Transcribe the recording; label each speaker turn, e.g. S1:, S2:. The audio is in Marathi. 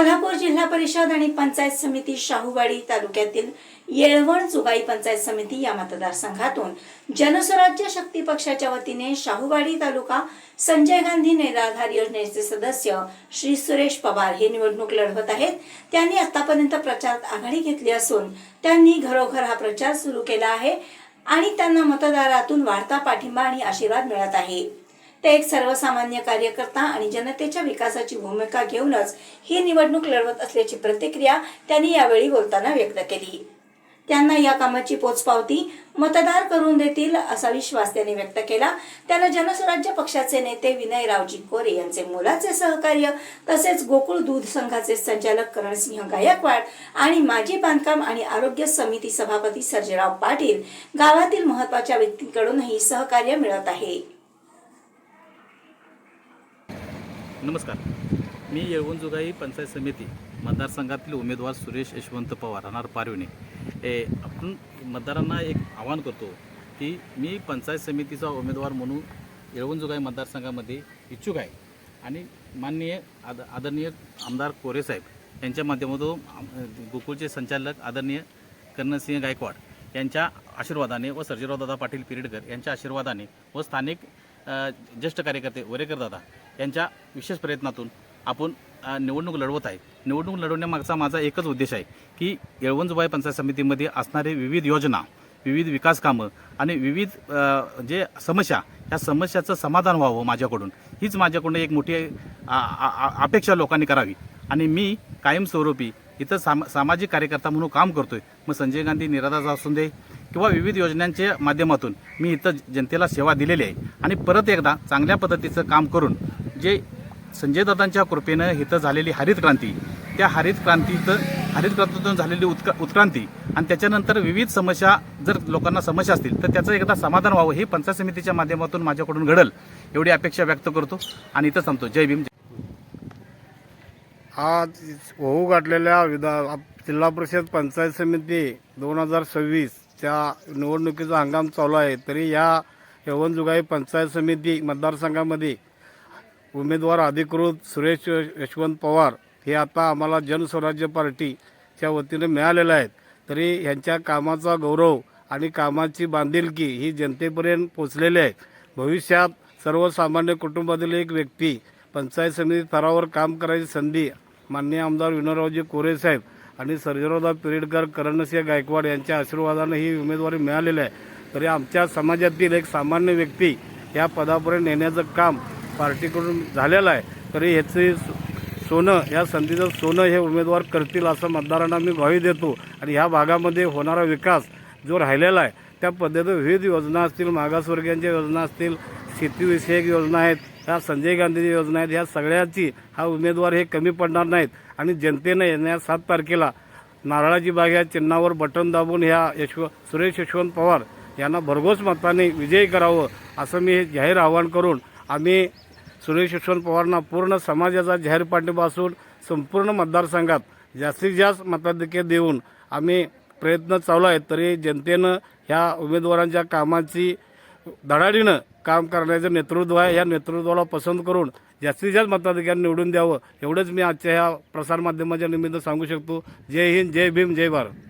S1: कोल्हापूर जिल्हा परिषद आणि पंचायत समिती शाहूवाडी तालुक्यातील येळवण जुगाई पंचायत समिती या मतदारसंघातून जनस्वराज्य शक्ती पक्षाच्या वतीने शाहूवाडी तालुका संजय गांधी निराधार योजनेचे सदस्य श्री सुरेश पवार हे निवडणूक लढवत आहेत। त्यांनी आतापर्यंत प्रचारात आघाडी घेतली असून त्यांनी घरोघर हा प्रचार सुरू केला आहे आणि त्यांना मतदारातून वाढता पाठिंबा आणि आशीर्वाद मिळत आहे। ते एक सर्वसामान्य कार्यकर्ता आणि जनतेच्या विकासाची भूमिका घेऊनच ही निवडणूक लढवत असल्याची प्रतिक्रिया त्यांनी यावेळी बोलताना व्यक्त केली। त्यांना या कामाची पोचपावती मतदार करून देतील असा विश्वास त्यांनी व्यक्त केला। त्यांना जनस्वराज्य पक्षाचे नेते विनयरावजी कोरे यांचे मोलाचे सहकार्य तसेच गोकुळ दूध संघाचे संचालक करणसिंह गायकवाड आणि माजी बांधकाम आणि आरोग्य समिती सभापती सर्जेराव पाटील गावातील महत्त्वाच्या व्यक्तींकडूनही सहकार्य मिळत आहे।
S2: नमस्कार, मी येळवण जुगाई पंचायत समिती मतदारसंघातील उमेदवार सुरेश यशवंत पवार राहणार पारवणे। आपण मतदारांना एक आवाहन करतो की मी पंचायत समितीचा उमेदवार म्हणून येळवण जुगाई मतदारसंघामध्ये इच्छुक आहे आणि माननीय आदरणीय आमदार कोरे साहेब यांच्या माध्यमातून गोकुळचे संचालक आदरणीय करणसिंह गायकवाड यांच्या आशीर्वादाने व सर्जेरावदादा पाटील पिरेडकर यांच्या आशीर्वादाने व स्थानिक ज्येष्ठ कार्यकर्ते वरेकर दादा यांच्या विशेष प्रयत्नातून आपण निवडणूक लढवत आहे। निवडणूक लढवण्यामागचा माझा एकच उद्देश आहे की येळवण जुगाई पंचायत समितीमध्ये असणारे विविध योजना, विविध विकास कामं आणि विविध जे समस्या, ह्या समस्याचं समाधान व्हावं माझ्याकडून, हीच माझ्याकडून एक मोठी अपेक्षा लोकांनी करावी। आणि मी कायमस्वरूपी इथं सामाजिक कार्यकर्ता म्हणून काम करतो आहे। मग संजय गांधी निराधार असून दे किंवा विविध योजनांच्या माध्यमातून मी इथं जनतेला सेवा दिलेली आहे आणि परत एकदा चांगल्या पद्धतीचं काम करून जे संजयदादांच्या कृपेनं इथं झालेली हरित क्रांती, त्या हरित क्रांतीतून झालेली उत्क्रांती आणि त्याच्यानंतर विविध समस्या, जर लोकांना समस्या असतील तर त्याचं एकदा समाधान व्हावं, हे पंचायत समितीच्या माध्यमातून माझ्याकडून घडेल एवढी अपेक्षा व्यक्त करतो आणि इथं थांबतो। जय भीम।
S3: आज होऊ गाठलेल्या जिल्हा परिषद पंचायत समिती 2026च्या निवडणुकीचा हंगाम चालू आहे, तरी या येळवण जुगाई पंचायत समिती मतदारसंघामध्ये उमेदवार अधिकृत सुरेश यशवंत पवार हे आता आम्हाला जनस्वराज्य पार्टीच्या वतीने मिळालेले आहेत। तरी ह्यांच्या कामाचा गौरव आणि कामाची बांधिलकी ही जनतेपर्यंत पोचलेली आहे। भविष्यात सर्वसामान्य कुटुंबातील एक व्यक्ती पंचायत समिती स्तरावर काम करायची संधी माननीय आमदार विनयरावजी कोरे साहेब आणि सर्जेरावदा पिरेडकर, करणसिंह गायकवाड यांच्या आशीर्वादाने ही उमेदवारी मिळालेली आहे। तरी आमच्या समाजातील एक सामान्य व्यक्ती या पदापर्यंत नेण्याचं काम पार्टीकडून झालेलं आहे। तरी ह्याचे सोनं, या संधीचं सोनं हे उमेदवार करतील असं मतदारांना मी ग्वाही देतो। आणि ह्या भागामध्ये होणारा विकास जो राहिलेला आहे त्या पद्धतीने विविध योजना असतील, मागासवर्गीयांच्या योजना असतील, शेतीविषयक योजना आहेत, ह्या संजय गांधीच्या योजना आहेत, ह्या सगळ्याची हा उमेदवार हे कमी पडणार नाहीत। आणि जनतेनं येणाऱ्या 7 तारखेला नारळाची बाग या चिन्हावर बटन दाबून ह्या सुरेश यशवंत पवार यांना भरघोस मताने विजयी करावं असं मी जाहीर आवाहन करून आम्ही सुरेश यशवंत पवारांना पूर्ण समाजाचा जाहीर पाठिंबा असून संपूर्ण मतदारसंघात जास्तीत जास्त मताधिक्य देऊन आम्ही प्रयत्न चालू आहेत। तरी जनतेनं ह्या उमेदवारांच्या कामाची धडाडीनं काम करण्याचं नेतृत्व आहे, या नेतृत्वाला पसंत करून जास्तीत जास्त मताधिक्याने निवडून द्यावं एवढंच मी आजच्या ह्या प्रसारमाध्यमाच्या निमित्त सांगू शकतो। जय हिंद, जय भीम, जय भारत।